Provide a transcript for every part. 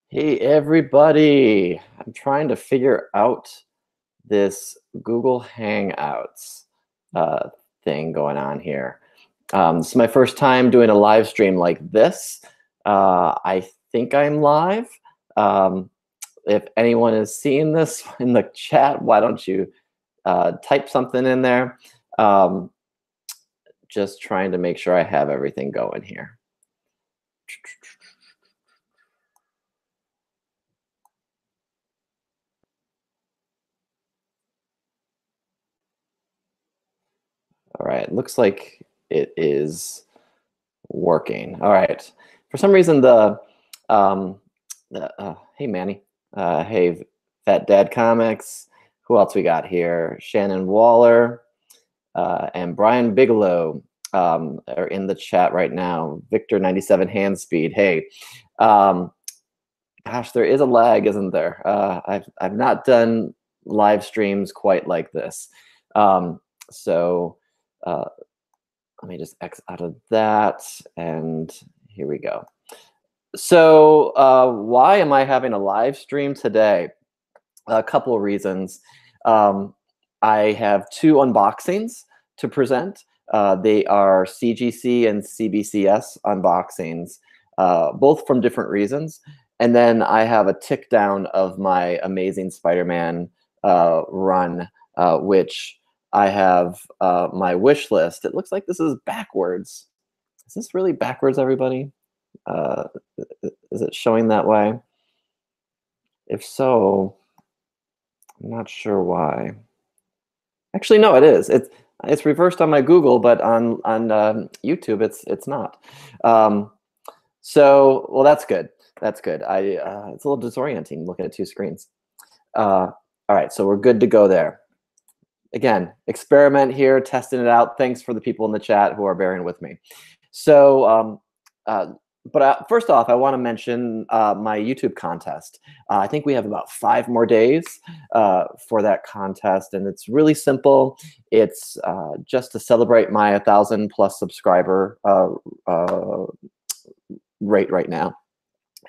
Hey everybody, I'm trying to figure out this Google Hangouts uh, thing going on here. This is my first time doing a live stream like this. I think I'm live. Um, if anyone is seeing this in the chat, why don't you type something in there? Just trying to make sure I have everything going here. All right, looks like it is working. All right. For some reason, hey Manny, hey Fat Dad Comics. Who else we got here? Shannon Waller and Brian Bigelow are in the chat right now. Victor 97 hand speed. Hey, gosh, there is a lag, isn't there? I've not done live streams quite like this, so. Let me just X out of that, and here we go. So why am I having a live stream today? A couple of reasons. I have two unboxings to present. They are CGC and CBCS unboxings, both from different reasons. And then I have a tick down of my Amazing Spider-Man run, which I have my wish list. It looks like this is backwards. Is this really backwards, everybody? Is it showing that way? If so, I'm not sure why. Actually, no, it is. It's reversed on my Google, but on YouTube, it's not. So, well, that's good. That's good. It's a little disorienting looking at two screens. All right, so we're good to go there. Again, experiment here, testing it out. Thanks for the people in the chat who are bearing with me. So, first off, I want to mention my YouTube contest. I think we have about 5 more days for that contest, and it's really simple. It's just to celebrate my 1,000+ subscriber rate right now.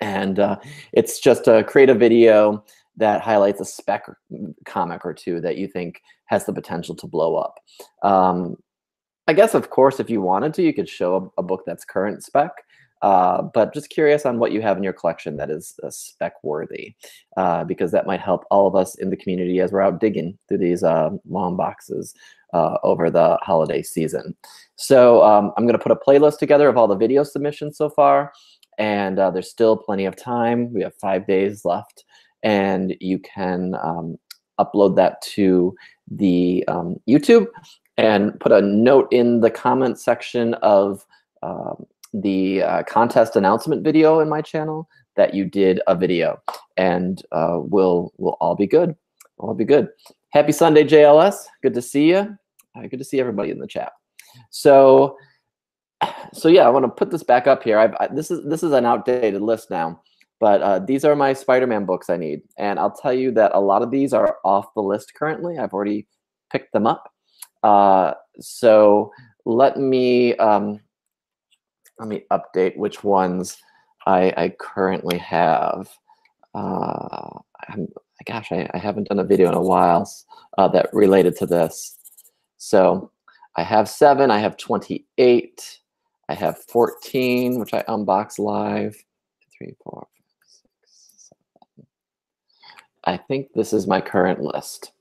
And it's just to create a video that highlights a spec comic or two that you think has the potential to blow up. I guess, of course, if you wanted to, you could show a book that's current spec, but just curious on what you have in your collection that is spec worthy, because that might help all of us in the community as we're out digging through these long boxes over the holiday season. So I'm going to put a playlist together of all the video submissions so far, and there's still plenty of time. We have 5 days left, and you can upload that to the YouTube and put a note in the comment section of the contest announcement video in my channel that you did a video, and we'll all be good. All be good. Happy Sunday, JLS. Good to see you. Good to see everybody in the chat. So yeah, I want to put this back up here. This is an outdated list now, but these are my Spider-Man books I need, and I'll tell you that a lot of these are off the list currently. I've already picked them up. So let me update which ones I currently have. Gosh, I haven't done a video in a while that related to this. So I have 7, I have 28, I have 14, which I unbox live. 3, 4, 6, 7. I think this is my current list.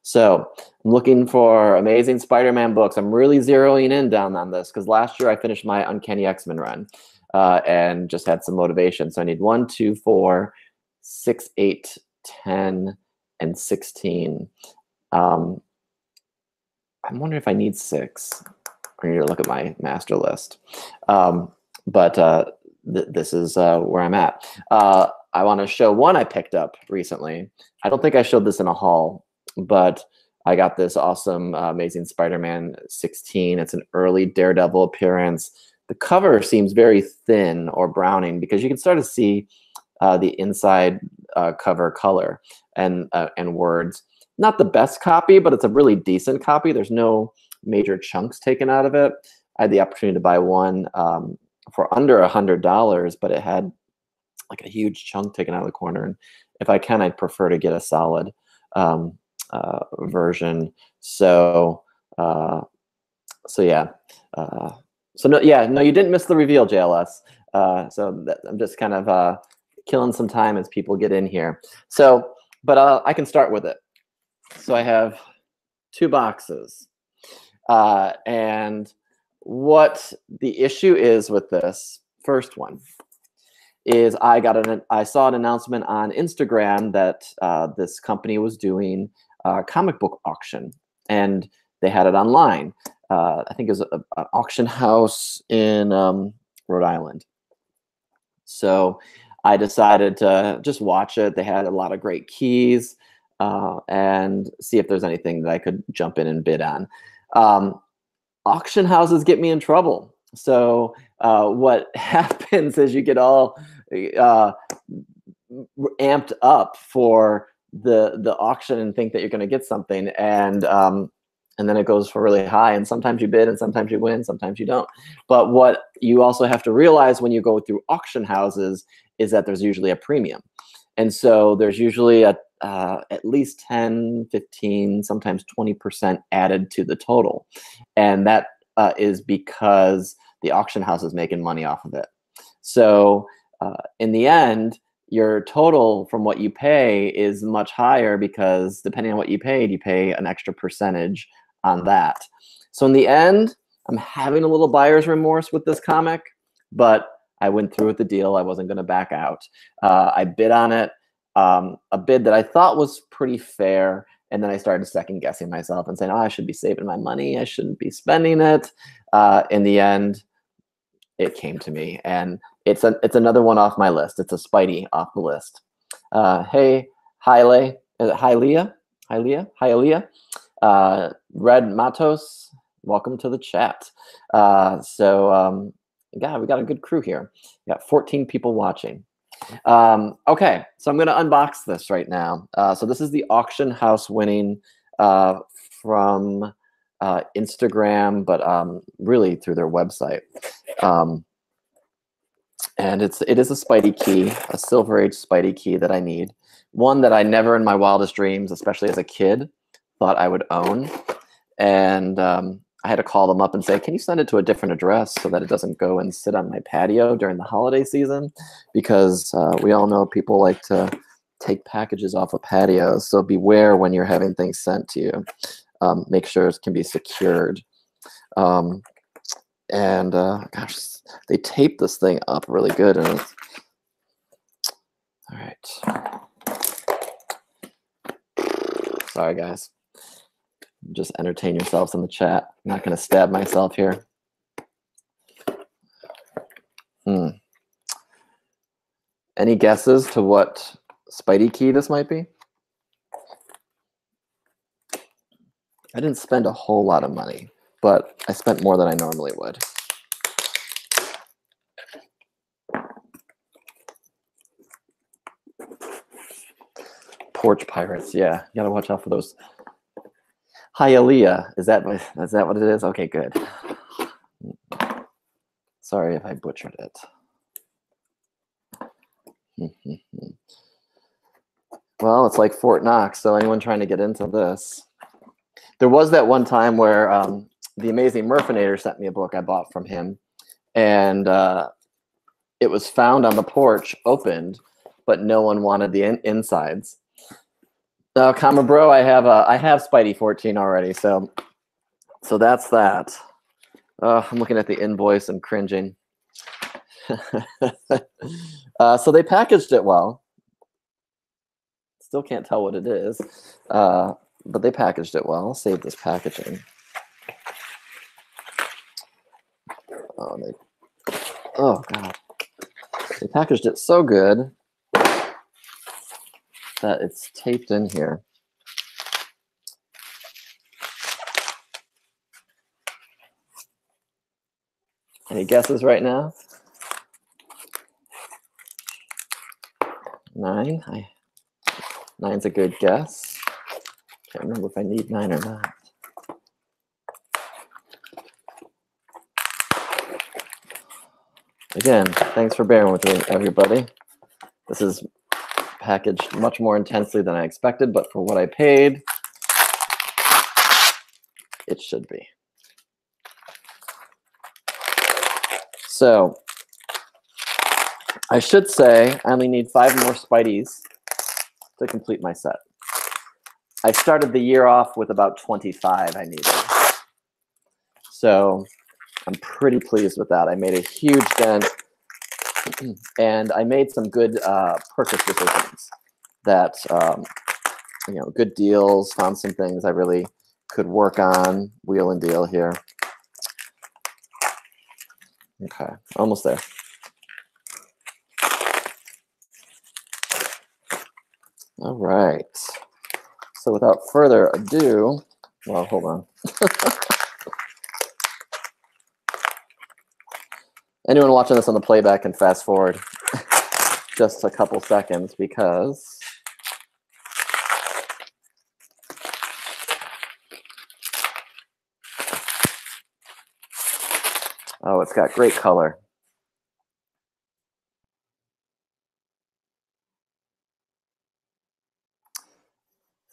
So I'm looking for Amazing Spider-Man books. I'm really zeroing in down on this because last year I finished my Uncanny X-Men run and just had some motivation. So I need 1, 2, 4, 6, 8, 10, and 16. I'm wondering if I need 6. I need to look at my master list. This is where I'm at. I want to show one I picked up recently. I don't think I showed this in a haul, but I got this awesome Amazing Spider-Man 16. It's an early Daredevil appearance. The cover seems very thin or browning because you can start to see the inside cover color and words. Not the best copy, but it's a really decent copy. There's no major chunks taken out of it. I had the opportunity to buy one for under $100, but it had like a huge chunk taken out of the corner. And if I can, I'd prefer to get a solid version. So so yeah. So no, yeah, no, you didn't miss the reveal, JLS. So I'm just kind of killing some time as people get in here. So, but I can start with it. So I have 2 boxes. And what the issue is with this first one is I saw an announcement on Instagram that this company was doing a comic book auction, and they had it online. I think it was an auction house in Rhode Island. So I decided to just watch it. They had a lot of great keys, and see if there's anything that I could jump in and bid on. Auction houses get me in trouble. So what happens is you get all amped up for the auction and think that you're going to get something, and then it goes for really high, and sometimes you bid and sometimes you win, sometimes you don't. But what you also have to realize when you go through auction houses is that there's usually a premium. And so there's usually at least 10, 15, sometimes 20% added to the total. And that is because the auction house is making money off of it. So in the end, your total from what you pay is much higher because depending on what you paid, you pay an extra percentage on that. So in the end, I'm having a little buyer's remorse with this comic, but I went through with the deal. I wasn't going to back out. I bid on it, a bid that I thought was pretty fair. And then I started second guessing myself and saying, oh, I should be saving my money. I shouldn't be spending it. In the end, it came to me, and it's another one off my list. It's a Spidey off the list. Hey, Hyle, Hialeah, Red Matos, welcome to the chat. Yeah, we got a good crew here. We got 14 people watching. Okay, so I'm going to unbox this right now. So this is the auction house winning from Instagram, but really through their website. And it is a Spidey key, a Silver Age Spidey key that I need. One that I never in my wildest dreams, especially as a kid, thought I would own. And I had to call them up and say, can you send it to a different address so that it doesn't go and sit on my patio during the holiday season? Because we all know people like to take packages off of patios. So beware when you're having things sent to you. Make sure it can be secured. Gosh, they taped this thing up really good. And all right. Sorry, guys. Just entertain yourselves in the chat. I'm not going to stab myself here. Any guesses to what Spidey key this might be? I didn't spend a whole lot of money, but I spent more than I normally would. Porch pirates, yeah. You gotta watch out for those. Hialeah, is that what it is? Okay, good. Sorry if I butchered it. Well, it's like Fort Knox, so anyone trying to get into this. There was that one time where the Amazing Murfinator sent me a book I bought from him, and it was found on the porch, opened, but no one wanted the insides. Comma bro, I have Spidey 14 already, so that's that. I'm looking at the invoice and cringing. So they packaged it well. Still can't tell what it is, but they packaged it well. I'll save this packaging. Oh God, they packaged it so good that it's taped in here. Any guesses right now? 9. Nine's a good guess. Can't remember if I need 9 or not. Again, thanks for bearing with me, everybody. This is packaged much more intensely than I expected, but for what I paid, it should be. So I should say I only need 5 more Spideys to complete my set. I started the year off with about 25 I needed. So I'm pretty pleased with that. I made a huge dent, and I made some good purchase decisions that, you know, good deals, found some things I really could work on, wheel and deal here. Okay, almost there. All right. So without further ado, well, hold on. Anyone watching this on the playback can fast forward just a couple seconds because oh, it's got great color.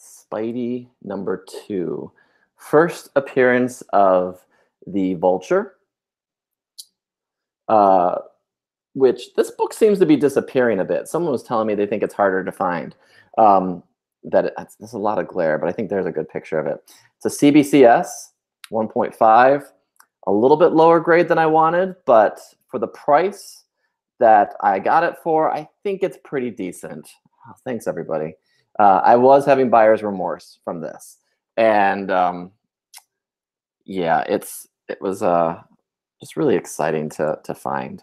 Spidey #2. First appearance of the Vulture. Which this book seems to be disappearing a bit. Someone was telling me they think it's harder to find. There's a lot of glare, but I think there's a good picture of it. It's a CBCS 1.5, a little bit lower grade than I wanted, but for the price that I got it for, I think it's pretty decent. Oh, thanks, everybody. I was having buyer's remorse from this, and yeah, it was just really exciting to find.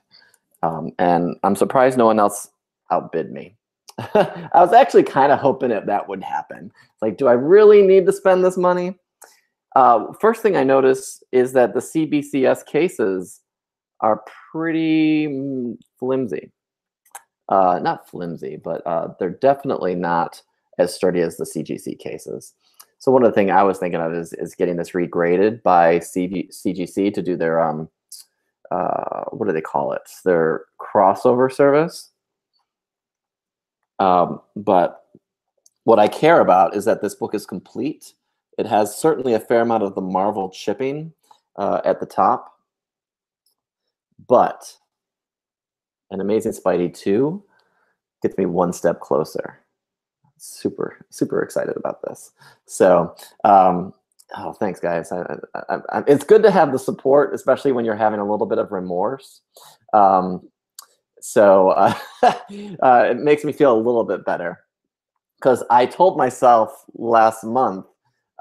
And I'm surprised no one else outbid me. I was actually kind of hoping that would happen. Like, do I really need to spend this money? First thing I notice is that the CBCS cases are pretty flimsy. Not flimsy, but they're definitely not as sturdy as the CGC cases. So one of the things I was thinking of is getting this regraded by CGC to do their what do they call it? Their crossover service. But what I care about is that this book is complete. It has certainly a fair amount of the Marvel chipping at the top, but an Amazing Spidey 2 gets me one step closer. Super, super excited about this. So, oh, thanks, guys. It's good to have the support, especially when you're having a little bit of remorse. It makes me feel a little bit better, because I told myself last month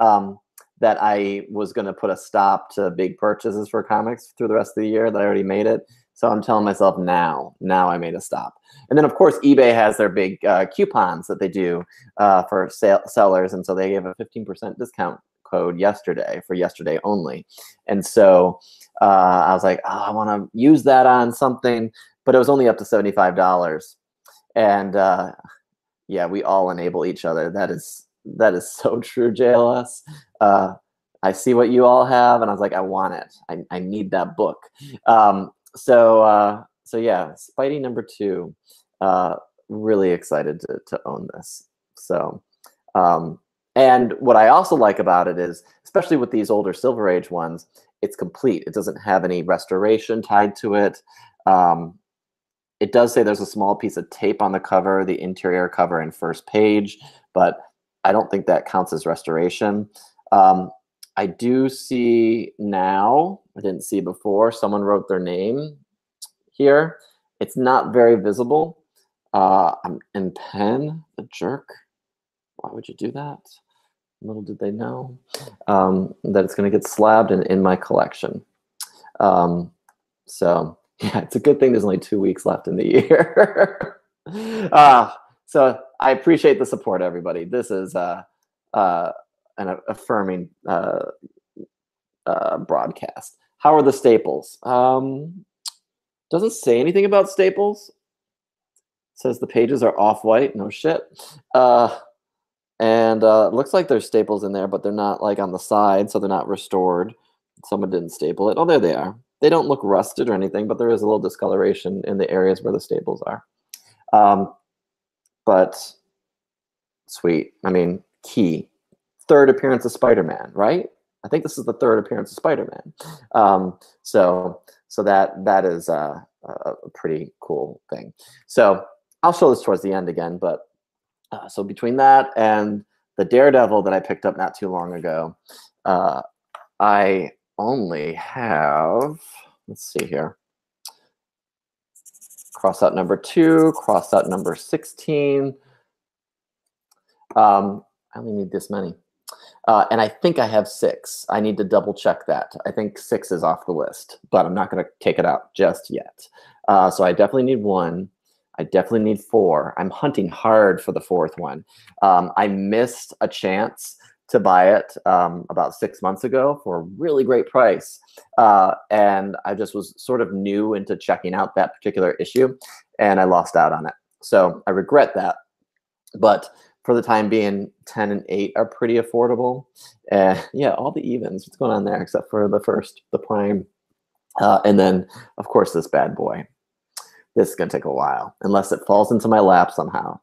that I was going to put a stop to big purchases for comics through the rest of the year, that I already made it. So I'm telling myself now I made a stop. And then, of course, eBay has their big coupons that they do for sellers. And so they gave a 15% discount code yesterday for yesterday only. And so I was like, oh, I want to use that on something, but it was only up to $75. And yeah, we all enable each other. That is so true, JLS. I see what you all have, and I was like, I want it. I need that book. So yeah, Spidey #2. Really excited to own this. So, and what I also like about it is, especially with these older Silver Age ones, it's complete. It doesn't have any restoration tied to it. It does say there's a small piece of tape on the cover, the interior cover and first page, but I don't think that counts as restoration. I do see now, I didn't see before, someone wrote their name here. It's not very visible. I'm in pen, a jerk. Why would you do that? Little did they know that it's going to get slabbed in my collection. So yeah, it's a good thing there's only 2 weeks left in the year. So I appreciate the support, everybody. This is an affirming broadcast. How are the staples? Doesn't say anything about staples. Says the pages are off-white. No shit. And it looks like there's staples in there, but they're not like on the side, so they're not restored. Someone didn't staple it. Oh, there they are. They don't look rusted or anything, but there is a little discoloration in the areas where the staples are. but sweet. I mean, Key, third appearance of Spider-Man, right? I think this is the third appearance of Spider-Man. So that is a pretty cool thing. So I'll show this towards the end again, but so between that and the Daredevil that I picked up not too long ago, I only have, let's see here, cross out number 2, cross out number 16. I only need this many. And I think I have 6. I need to double check that. I think 6 is off the list, but I'm not going to take it out just yet. So I definitely need 1. I definitely need 4. I'm hunting hard for the 4th one. I missed a chance to buy it about 6 months ago for a really great price. And I just was sort of new into checking out that particular issue, and I lost out on it. So I regret that. But for the time being, 10 and 8 are pretty affordable. Yeah, all the evens. What's going on there except for the first, the prime. And then, of course, this bad boy. This is going to take a while, unless it falls into my lap somehow.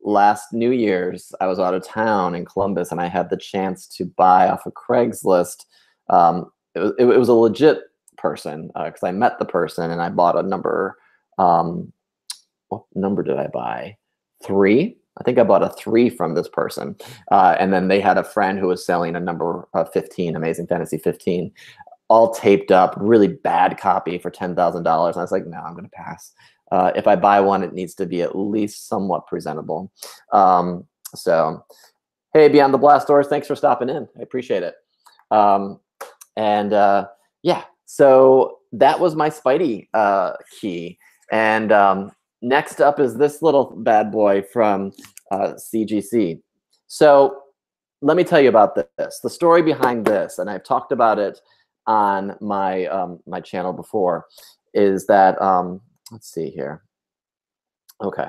Last New Year's, I was out of town in Columbus, and I had the chance to buy off of Craigslist. It was a legit person, because I met the person, and I bought a number. What number did I buy? 3. I think I bought a 3 from this person. And then they had a friend who was selling a number 15, Amazing Fantasy 15, all taped up, really bad copy for $10,000. And I was like, no, I'm going to pass. If I buy one, it needs to be at least somewhat presentable. So, hey, Beyond the Blast Doors, thanks for stopping in. I appreciate it. Yeah, so that was my Spidey key. And next up is this little bad boy from CGC. So let me tell you about this. The story behind this, and I've talked about it on my my channel before, is that let's see here. Okay,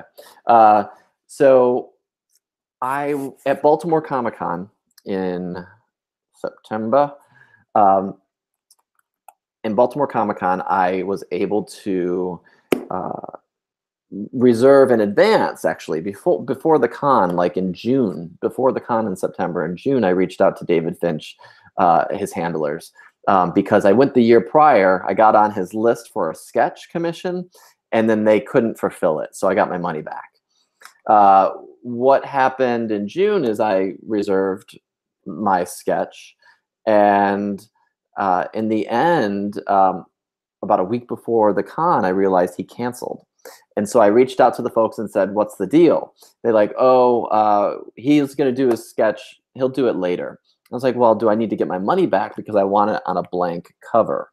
so I at Baltimore Comic-Con in September. In Baltimore Comic-Con, I was able to reserve in advance, actually, before the con, like in June, before the con in September. In June, I reached out to David Finch, his handlers, because I went the year prior. I got on his list for a sketch commission, and then they couldn't fulfill it, so I got my money back. What happened in June is I reserved my sketch, and in the end, about a week before the con, I realized he canceled. And so I reached out to the folks and said, what's the deal? They're like, oh, he's going to do his sketch. He'll do it later. I was like, well, do I need to get my money back because I want it on a blank cover?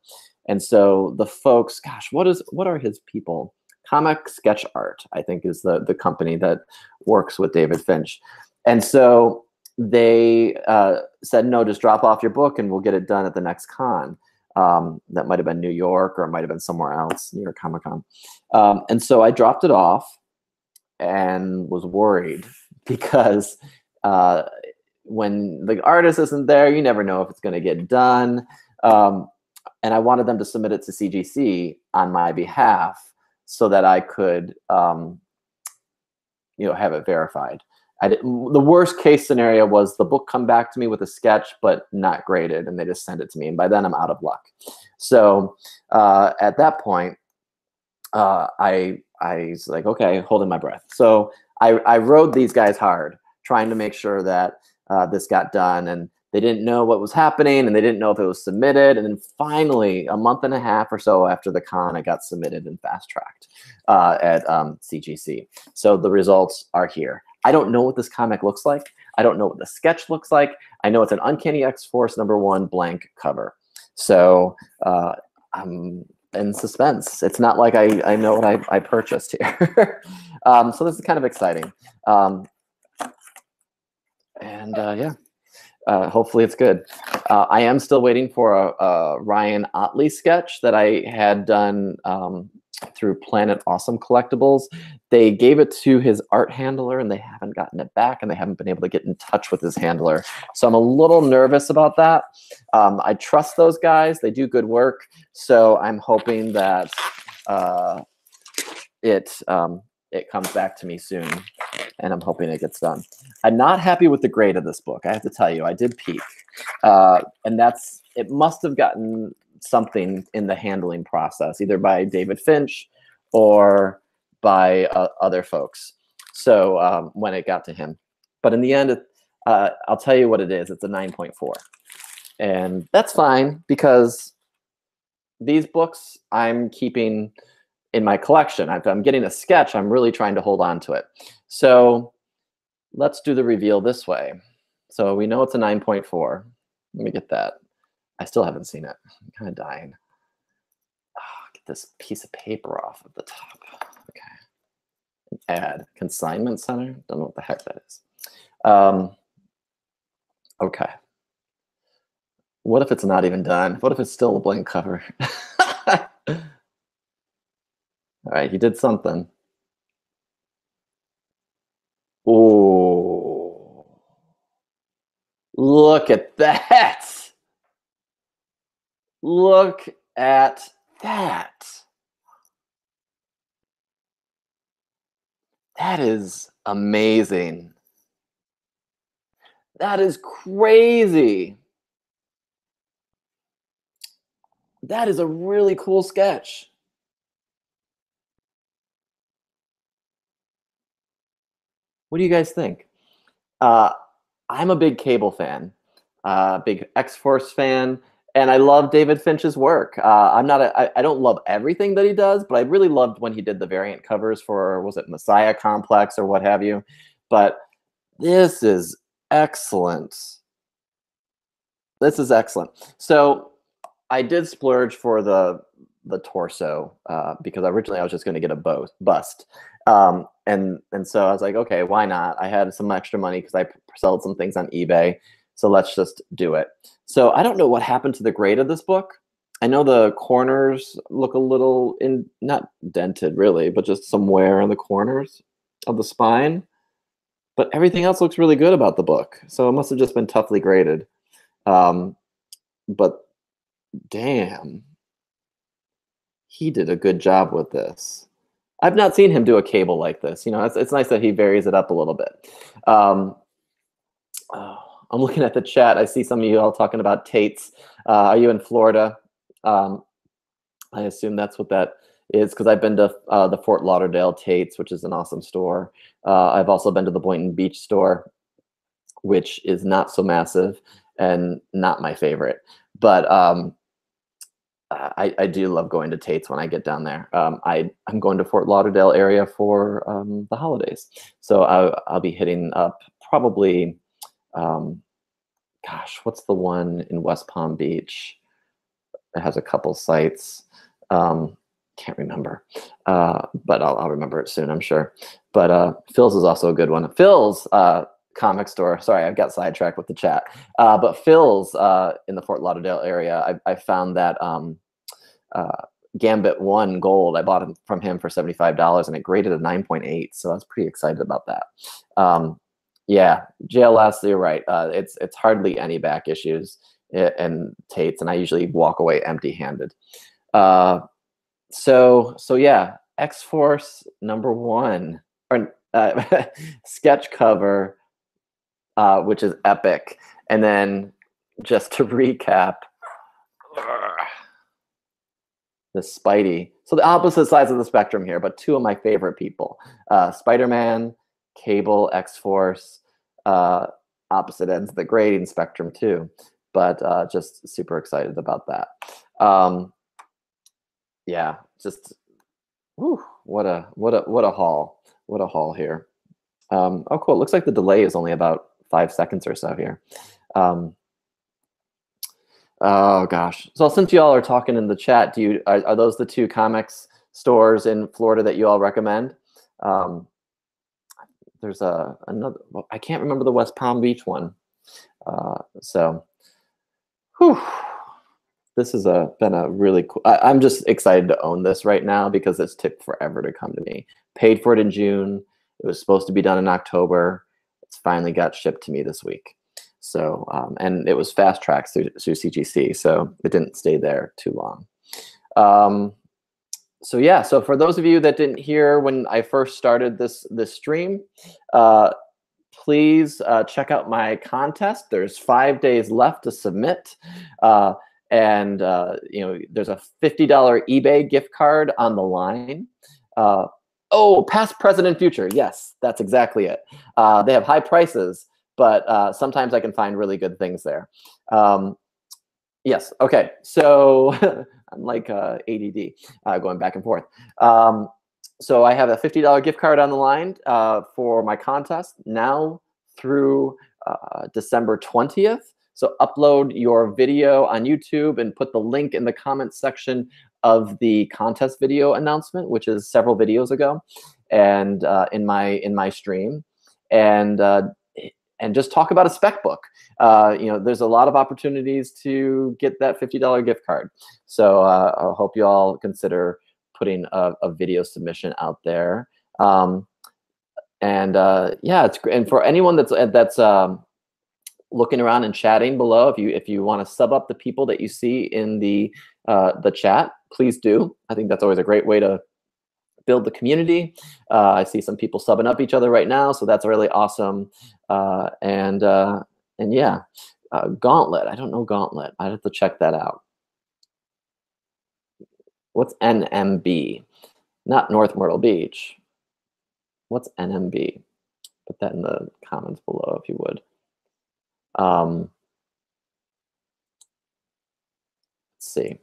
And so the folks, gosh, what are his people? Comic Sketch Art, I think, is the company that works with David Finch. And so they said, no, just drop off your book and we'll get it done at the next con. That might have been New York, or it might have been somewhere else, New York Comic-Con. And so I dropped it off and was worried because when the artist isn't there, you never know if it's going to get done. And I wanted them to submit it to CGC on my behalf so that I could have it verified. The worst case scenario was the book come back to me with a sketch, but not graded, and they just send it to me. And by then I'm out of luck. So at that point, I was like, okay, holding my breath. So I rode these guys hard, trying to make sure that this got done. And they didn't know what was happening, and they didn't know if it was submitted. And then finally, a month and a half or so after the con, it got submitted and fast-tracked at CGC. So the results are here. I don't know what this comic looks like. I don't know what the sketch looks like. I know it's an Uncanny X-Force #1 blank cover. So I'm in suspense. It's not like I know what I purchased here. So this is kind of exciting. Yeah, hopefully it's good. I am still waiting for a Ryan Otley sketch that I had done through Planet Awesome Collectibles. They gave it to his art handler, and they haven't gotten it back, and they haven't been able to get in touch with his handler. So I'm a little nervous about that. I trust those guys. They do good work. So I'm hoping that it it comes back to me soon, and I'm hoping it gets done. I'm not happy with the grade of this book. I have to tell you, I did peek, and it must have gotten something in the handling process, either by David Finch or by other folks. So when it got to him, but in the end, I'll tell you what it is. It's a 9.4, and that's fine because these books I'm keeping in my collection. If I'm getting a sketch, I'm really trying to hold on to it. So let's do the reveal this way. So we know it's a 9.4. Let me get that. I still haven't seen it. I'm kind of dying. Oh, get this piece of paper off of the top. Okay. Add consignment center. Don't know what the heck that is. Okay. What if it's not even done? What if it's still a blank cover? All right, he did something. Oh, look at that. Look at that. That is amazing. That is crazy. That is a really cool sketch. What do you guys think? I'm a big Cable fan, big X-Force fan, and I love David Finch's work. I don't love everything that he does, but I really loved when he did the variant covers for, was it Messiah Complex or what have you? But this is excellent. This is excellent. So I did splurge for the torso because originally I was just going to get a bust. And so I was like, okay, why not? I had some extra money because I sold some things on eBay. So let's just do it. So I don't know what happened to the grade of this book. I know the corners look a little not dented really, but just some wear in the corners of the spine. But everything else looks really good about the book. So it must have just been toughly graded. But damn, he did a good job with this. I've not seen him do a Cable like this. You know, it's nice that he varies it up a little bit. Oh, I'm looking at the chat. I see some of you all talking about Tate's. Are you in Florida? I assume that's what that is because I've been to the Fort Lauderdale Tate's, which is an awesome store. I've also been to the Boynton Beach store, which is not so massive and not my favorite. But I do love going to Tate's when I get down there. I'm going to Fort Lauderdale area for the holidays. So I'll be hitting up probably, gosh, what's the one in West Palm Beach? It has a couple sites. Can't remember, but I'll remember it soon, I'm sure. But Phil's is also a good one. Phil's comic store. Sorry, I got sidetracked with the chat. But Phil's in the Fort Lauderdale area, I found that Gambit 1 Gold. I bought it from him for $75 and it graded a 9.8. So I was pretty excited about that. Yeah, JLS, you're right. It's hardly any back issues in Tate's, and I usually walk away empty-handed. So yeah, X-Force #1 or sketch cover, which is epic. And then just to recap, the Spidey. So the opposite sides of the spectrum here, but two of my favorite people, Spider-Man, Cable, X-Force, opposite ends of the grading spectrum too. But just super excited about that. Yeah, just whew, what a haul. What a haul here. Oh, cool. It looks like the delay is only about 5 seconds or so here. Oh gosh. So since you all are talking in the chat, are those the two comics stores in Florida that you all recommend? There's another. I can't remember the West Palm Beach one. So, whew, this has been a really cool. I'm just excited to own this right now because it's took forever to come to me. Paid for it in June. It was supposed to be done in October. It's finally got shipped to me this week. So, and it was fast tracked through CGC, so it didn't stay there too long. So yeah, so for those of you that didn't hear when I first started this stream, please check out my contest. There's 5 days left to submit. And there's a $50 eBay gift card on the line. Oh, past, present, and future. Yes, that's exactly it. They have high prices, but sometimes I can find really good things there. Yes, okay, so I'm like ADD, going back and forth. So I have a $50 gift card on the line for my contest now through December 20th. So upload your video on YouTube and put the link in the comments section of the contest video announcement, which is several videos ago, and in my stream, and just talk about a spec book. There's a lot of opportunities to get that $50 gift card. So I hope you all consider putting a video submission out there. Yeah, it's great. And for anyone that's looking around and chatting below, if you want to sub up the people that you see in the chat, please do. I think that's always a great way to build the community. I see some people subbing up each other right now, so that's really awesome. And yeah, Gauntlet. I don't know Gauntlet. I'd have to check that out. What's NMB? Not North Myrtle Beach. What's NMB? Put that in the comments below if you would. Let's see.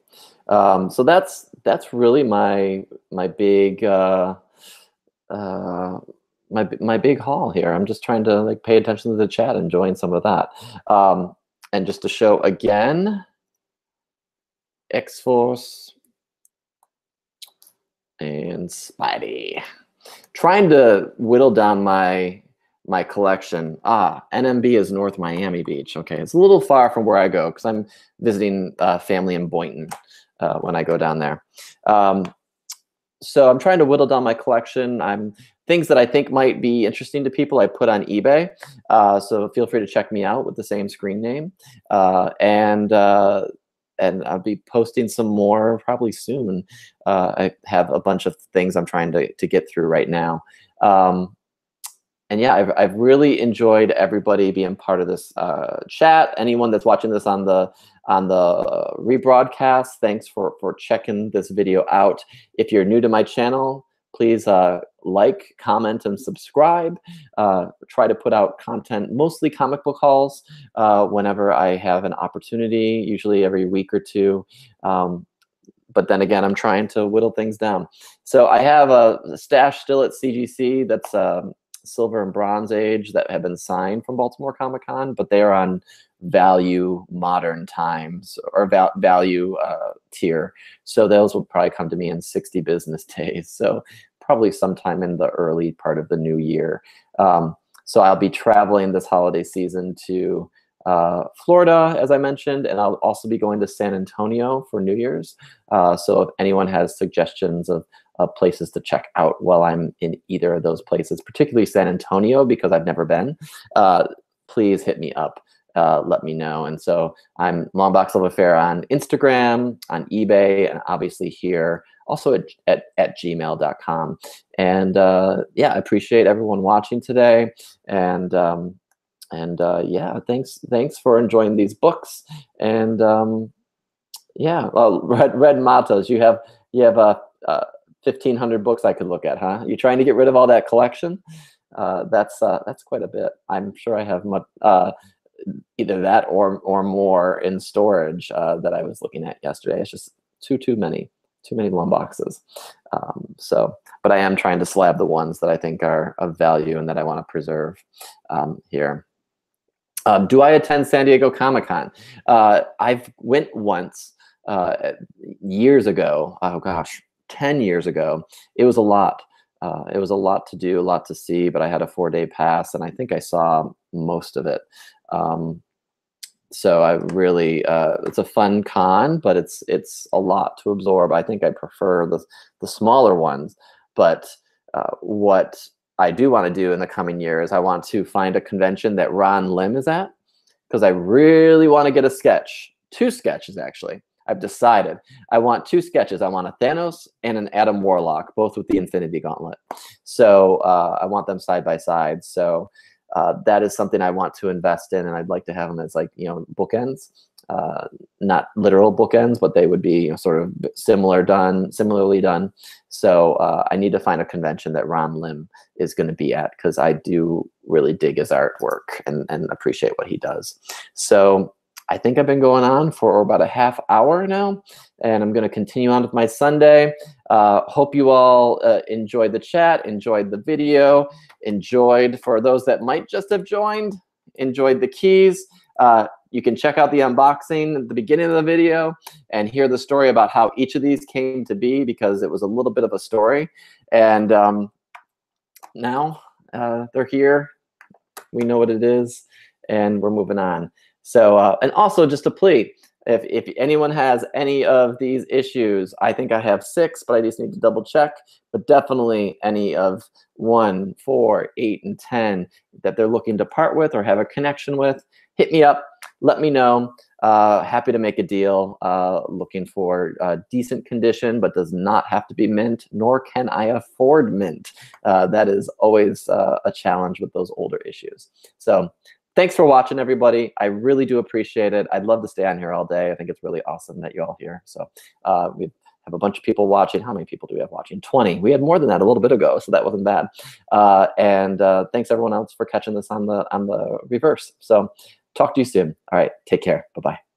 So that's really my big my big haul here. I'm just trying to pay attention to the chat and join some of that. And just to show again, X-Force and Spidey. Trying to whittle down my collection. NMB is North Miami Beach. Okay, it's a little far from where I go because I'm visiting family in Boynton when I go down there. So I'm trying to whittle down my collection. Things that I think might be interesting to people, I put on eBay. So feel free to check me out with the same screen name. And I'll be posting some more probably soon. I have a bunch of things I'm trying to get through right now. And yeah, I've really enjoyed everybody being part of this chat. Anyone that's watching this on the rebroadcast, thanks for checking this video out. If you're new to my channel, please like, comment, and subscribe. Try to put out content, mostly comic book hauls, whenever I have an opportunity, usually every week or two. But then again, I'm trying to whittle things down. So I have a stash still at CGC that's Silver and Bronze Age that have been signed from Baltimore Comic Con, but they are on value modern times or value tier. So those will probably come to me in 60 business days. So probably sometime in the early part of the new year. So I'll be traveling this holiday season to Florida, as I mentioned, and I'll also be going to San Antonio for New Year's. So if anyone has suggestions of places to check out while I'm in either of those places, particularly San Antonio, because I've never been, please hit me up. Let me know. And so I'm Longbox Love Affair on Instagram, on eBay, and obviously here, also at gmail.com. And yeah, I appreciate everyone watching today. And yeah, thanks for enjoying these books. And yeah, Red Matos, you have 1,500 books I could look at, huh? You trying to get rid of all that collection? That's quite a bit. I'm sure I have much, either that or more in storage that I was looking at yesterday. It's just too many long boxes. But I am trying to slab the ones that I think are of value and that I want to preserve here. Do I attend San Diego Comic-Con? I've went once years ago. Oh gosh, 10 years ago. It was a lot. It was a lot to do, a lot to see, but I had a 4-day pass, and I think I saw most of it. So I really, it's a fun con, but it's a lot to absorb. I think I prefer the smaller ones. But what I do want to do in the coming years, I want to find a convention that Ron Lim is at, because I really want to get a sketch, 2 sketches actually. I've decided. I want 2 sketches. I want a Thanos and an Adam Warlock, both with the Infinity Gauntlet. So I want them side by side. So that is something I want to invest in, and I'd like to have them as, like, you know, bookends. Not literal bookends, but they would be, you know, sort of similarly done. So I need to find a convention that Ron Lim is going to be at, because I do really dig his artwork and appreciate what he does. So I think I've been going on for about a half hour now, and I'm going to continue on with my Sunday. Hope you all enjoyed the chat, enjoyed the video, enjoyed, for those that might just have joined, enjoyed the keys. You can check out the unboxing at the beginning of the video and hear the story about how each of these came to be, because it was a little bit of a story. And now they're here. We know what it is, and we're moving on. So, and also just a plea, if anyone has any of these issues, I think I have 6, but I just need to double check, but definitely any of 1, 4, 8, and 10 that they're looking to part with or have a connection with, hit me up, let me know. Happy to make a deal. Looking for decent condition, but does not have to be mint, nor can I afford mint. That is always a challenge with those older issues. So thanks for watching, everybody. I really do appreciate it. I'd love to stay on here all day. I think it's really awesome that you're all here. So we have a bunch of people watching. How many people do we have watching? 20. We had more than that a little bit ago, so that wasn't bad. And thanks everyone else for catching this on the reverse. So talk to you soon. All right, take care. Bye-bye.